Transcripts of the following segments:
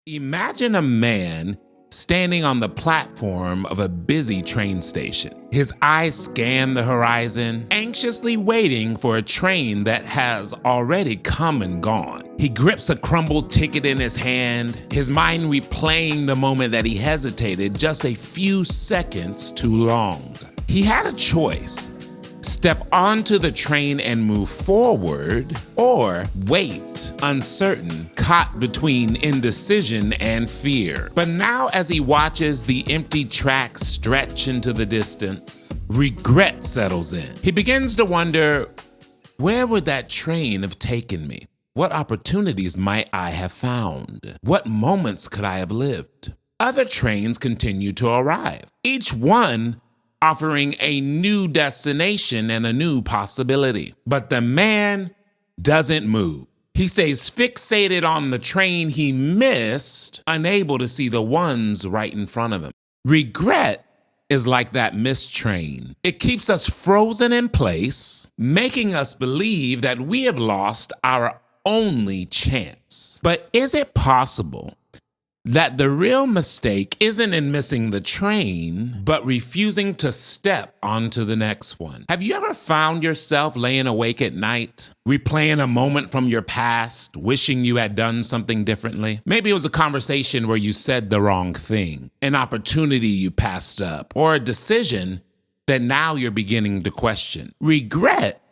Imagine a man standing on the platform of a busy train station. His eyes scan the horizon, anxiously waiting for a train that has already come and gone. He grips a crumbled ticket in his hand, his mind replaying the moment that he hesitated just a few seconds too long. He had a choice. Step onto the train and move forward, or wait, uncertain, caught between indecision and fear. But now as he watches the empty tracks stretch into the distance, regret settles in. He begins to wonder, where would that train have taken me? What opportunities might I have found? What moments could I have lived? Other trains continue to arrive, each one offering a new destination and a new possibility. But the man doesn't move. He stays fixated on the train he missed, unable to see the ones right in front of him. Regret is like that missed train. It keeps us frozen in place, making us believe that we have lost our only chance. But is it possible that the real mistake isn't in missing the train, but refusing to step onto the next one? Have you ever found yourself laying awake at night, replaying a moment from your past, wishing you had done something differently? Maybe it was a conversation where you said the wrong thing, an opportunity you passed up, or a decision that now you're beginning to question. Regret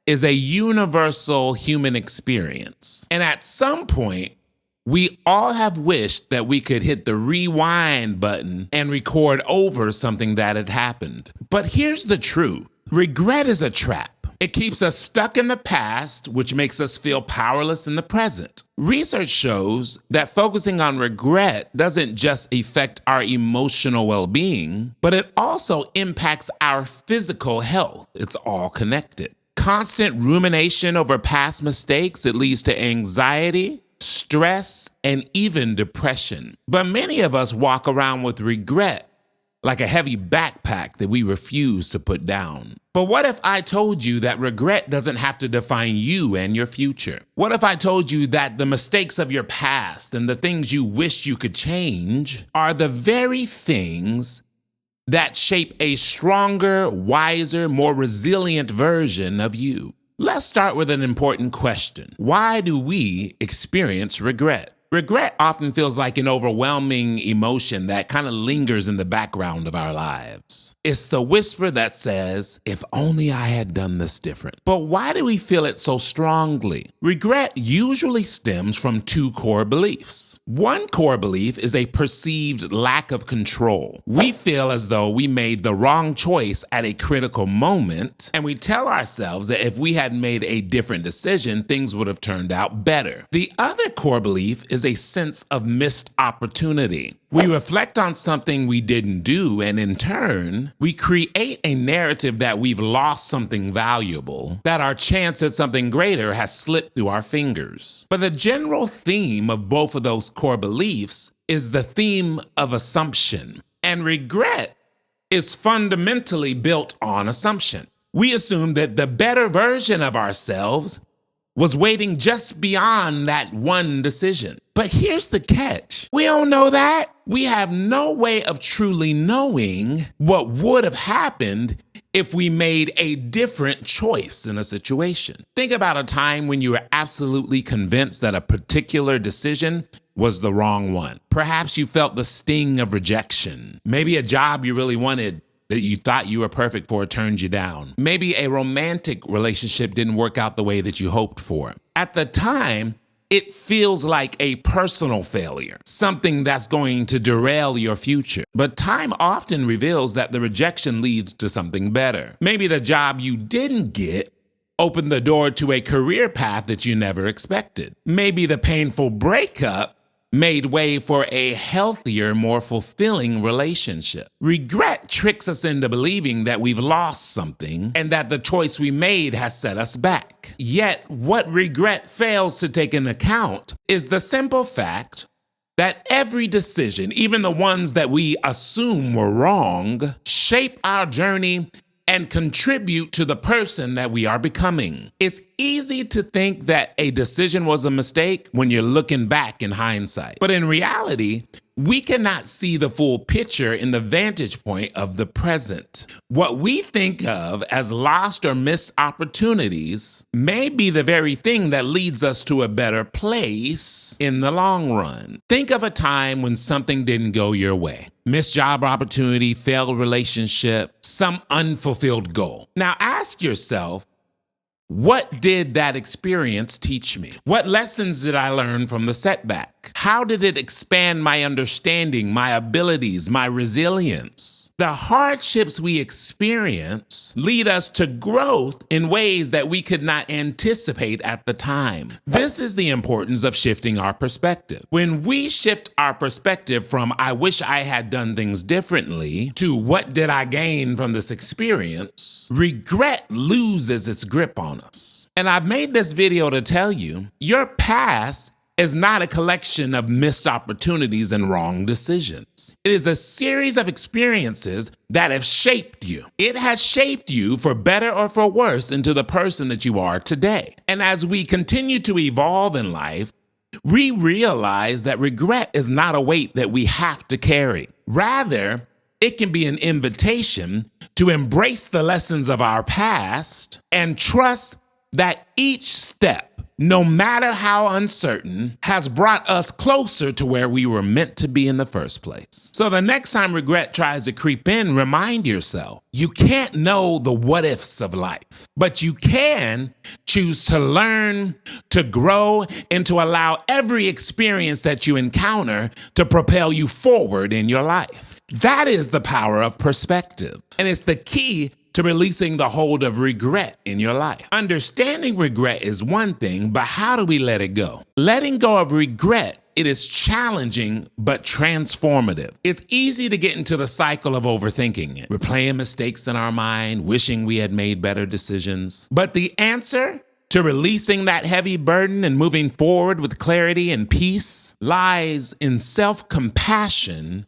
is a universal human experience, and at some point, we all have wished that we could hit the rewind button and record over something that had happened. But here's the truth. Regret is a trap. It keeps us stuck in the past, which makes us feel powerless in the present. Research shows that focusing on regret doesn't just affect our emotional well-being, but it also impacts our physical health. It's all connected. Constant rumination over past mistakes, it leads to anxiety, stress, and even depression. But many of us walk around with regret like a heavy backpack that we refuse to put down. But what if I told you that regret doesn't have to define you and your future? What if I told you that the mistakes of your past and the things you wish you could change are the very things that shape a stronger, wiser, more resilient version of you? Let's start with an important question. Why do we experience regret? Regret often feels like an overwhelming emotion that kind of lingers in the background of our lives. It's the whisper that says, if only I had done this different. But why do we feel it so strongly? Regret usually stems from two core beliefs. One core belief is a perceived lack of control. We feel as though we made the wrong choice at a critical moment, and we tell ourselves that if we had made a different decision, things would have turned out better. The other core belief is a sense of missed opportunity. We reflect on something we didn't do, and in turn, we create a narrative that we've lost something valuable, that our chance at something greater has slipped through our fingers. But the general theme of both of those core beliefs is the theme of assumption. And regret is fundamentally built on assumption. We assume that the better version of ourselves was waiting just beyond that one decision. But here's the catch. We don't know that. We have no way of truly knowing what would have happened if we made a different choice in a situation. Think about a time when you were absolutely convinced that a particular decision was the wrong one. Perhaps you felt the sting of rejection. Maybe a job you really wanted that you thought you were perfect for turned you down. Maybe a romantic relationship didn't work out the way that you hoped for. At the time, it feels like a personal failure, something that's going to derail your future. But time often reveals that the rejection leads to something better. Maybe the job you didn't get opened the door to a career path that you never expected. Maybe the painful breakup made way for a healthier, more fulfilling relationship. Regret tricks us into believing that we've lost something and that the choice we made has set us back. Yet, what regret fails to take into account is the simple fact that every decision, even the ones that we assume were wrong, shape our journey and contribute to the person that we are becoming. It's easy to think that a decision was a mistake when you're looking back in hindsight. But in reality, we cannot see the full picture in the vantage point of the present. What we think of as lost or missed opportunities may be the very thing that leads us to a better place in the long run. Think of a time when something didn't go your way. Missed job opportunity, failed relationship, some unfulfilled goal. Now ask yourself, what did that experience teach me? What lessons did I learn from the setback? How did it expand my understanding, my abilities, my resilience? The hardships we experience lead us to growth in ways that we could not anticipate at the time. This is the importance of shifting our perspective. When we shift our perspective from "I wish I had done things differently" to "what did I gain from this experience," regret loses its grip on us. And I've made this video to tell you, your past is not a collection of missed opportunities and wrong decisions. It is a series of experiences that have shaped you. It has shaped you for better or for worse into the person that you are today. And as we continue to evolve in life, we realize that regret is not a weight that we have to carry. Rather, it can be an invitation to embrace the lessons of our past and trust that each step, no matter how uncertain, has brought us closer to where we were meant to be in the first place. So the next time regret tries to creep in, remind yourself, you can't know the what ifs of life, but you can choose to learn, to grow, and to allow every experience that you encounter to propel you forward in your life. That is the power of perspective, and it's the key to releasing the hold of regret in your life. Understanding regret is one thing, but how do we let it go? Letting go of regret, it is challenging but transformative. It's easy to get into the cycle of overthinking it, replaying mistakes in our mind, wishing we had made better decisions. But the answer to releasing that heavy burden and moving forward with clarity and peace lies in self-compassion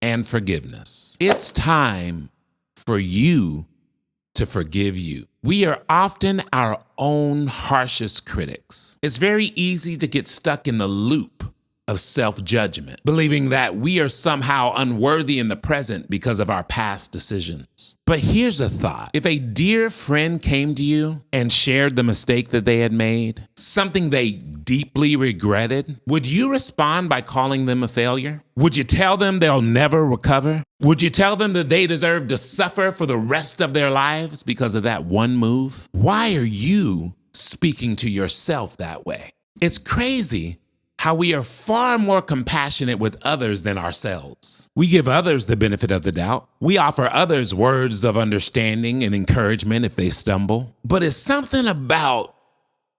and forgiveness. It's time for you to forgive you. We are often our own harshest critics. It's very easy to get stuck in the loop of self-judgment, believing that we are somehow unworthy in the present because of our past decisions. But here's a thought. If a dear friend came to you and shared the mistake that they had made, something they deeply regretted, would you respond by calling them a failure? Would you tell them they'll never recover? Would you tell them that they deserve to suffer for the rest of their lives because of that one move? Why are you speaking to yourself that way? It's crazy how we are far more compassionate with others than ourselves. We give others the benefit of the doubt. We offer others words of understanding and encouragement if they stumble. But it's something about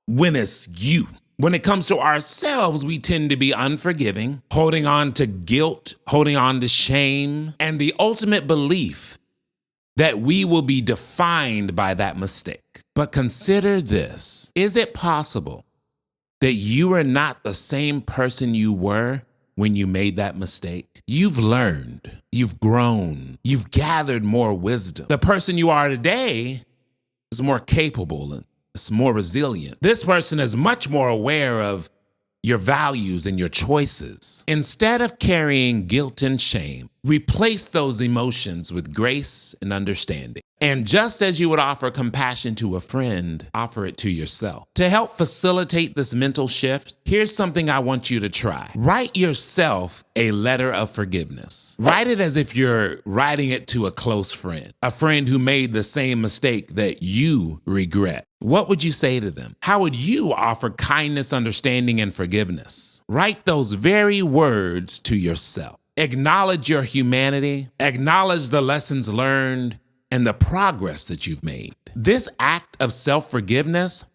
when it's you. When it comes to ourselves, we tend to be unforgiving, holding on to guilt, holding on to shame, and the ultimate belief that we will be defined by that mistake. But consider this. Is it possible that you are not the same person you were when you made that mistake? You've learned, you've grown, you've gathered more wisdom. The person you are today is more capable and it's more resilient. This person is much more aware of your values and your choices. Instead of carrying guilt and shame, replace those emotions with grace and understanding. And just as you would offer compassion to a friend, offer it to yourself. To help facilitate this mental shift, here's something I want you to try. Write yourself a letter of forgiveness. Write it as if you're writing it to a close friend, a friend who made the same mistake that you regret. What would you say to them? How would you offer kindness, understanding, and forgiveness? Write those very words to yourself. Acknowledge your humanity, acknowledge the lessons learned, and the progress that you've made. This act of self-forgiveness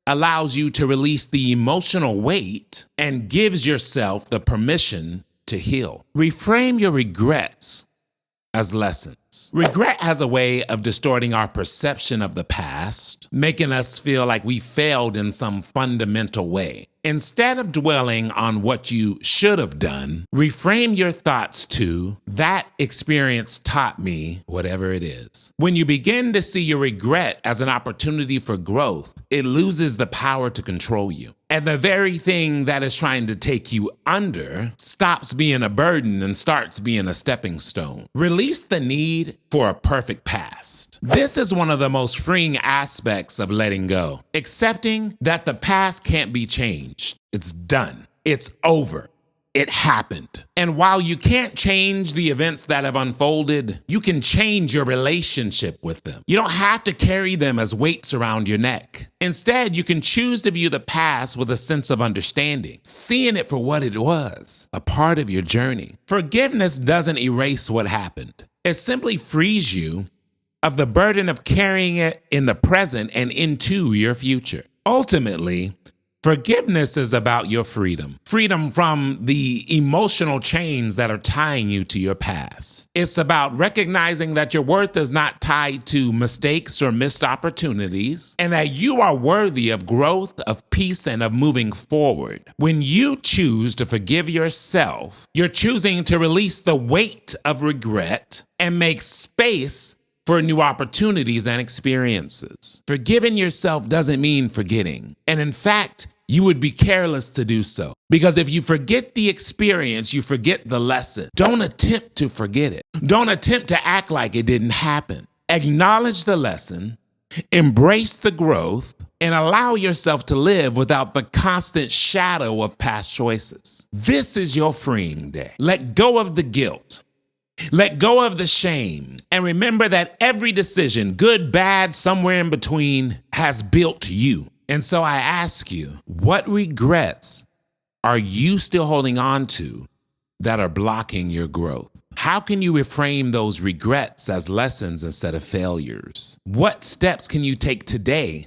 allows you to release the emotional weight and gives yourself the permission to heal. Reframe your regrets as lessons. Regret has a way of distorting our perception of the past, making us feel like we failed in some fundamental way. Instead of dwelling on what you should have done, reframe your thoughts to, that experience taught me whatever it is. When you begin to see your regret as an opportunity for growth, it loses the power to control you. And the very thing that is trying to take you under stops being a burden and starts being a stepping stone. Release the need for a perfect past. This is one of the most freeing aspects of letting go. Accepting that the past can't be changed. It's done. It's over. It happened. And while you can't change the events that have unfolded, you can change your relationship with them. You don't have to carry them as weights around your neck. Instead, you can choose to view the past with a sense of understanding, seeing it for what it was, a part of your journey. Forgiveness doesn't erase what happened. It simply frees you of the burden of carrying it in the present and into your future. Ultimately, forgiveness is about your freedom. Freedom from the emotional chains that are tying you to your past. It's about recognizing that your worth is not tied to mistakes or missed opportunities, and that you are worthy of growth, of peace, and of moving forward. When you choose to forgive yourself, you're choosing to release the weight of regret and make space for new opportunities and experiences. Forgiving yourself doesn't mean forgetting. And in fact, you would be careless to do so. Because if you forget the experience, you forget the lesson. Don't attempt to forget it. Don't attempt to act like it didn't happen. Acknowledge the lesson, embrace the growth, and allow yourself to live without the constant shadow of past choices. This is your freeing day. Let go of the guilt. Let go of the shame, and remember that every decision, good, bad, somewhere in between, has built you. And so I ask you, what regrets are you still holding on to that are blocking your growth? How can you reframe those regrets as lessons instead of failures? What steps can you take today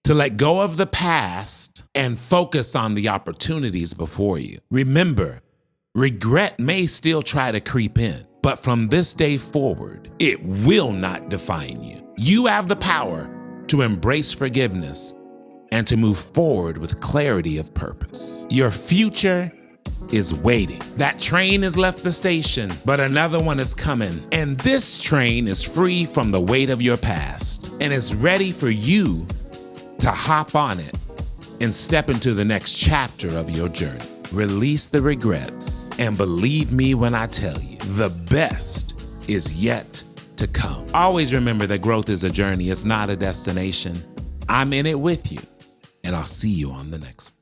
to let go of the past and focus on the opportunities before you? Remember, regret may still try to creep in, but from this day forward, it will not define you. You have the power to embrace forgiveness and to move forward with clarity of purpose. Your future is waiting. That train has left the station, but another one is coming. And this train is free from the weight of your past and is ready for you to hop on it and step into the next chapter of your journey. Release the regrets, and believe me when I tell you, the best is yet to come. Always remember that growth is a journey, it's not a destination. I'm in it with you, and I'll see you on the next one.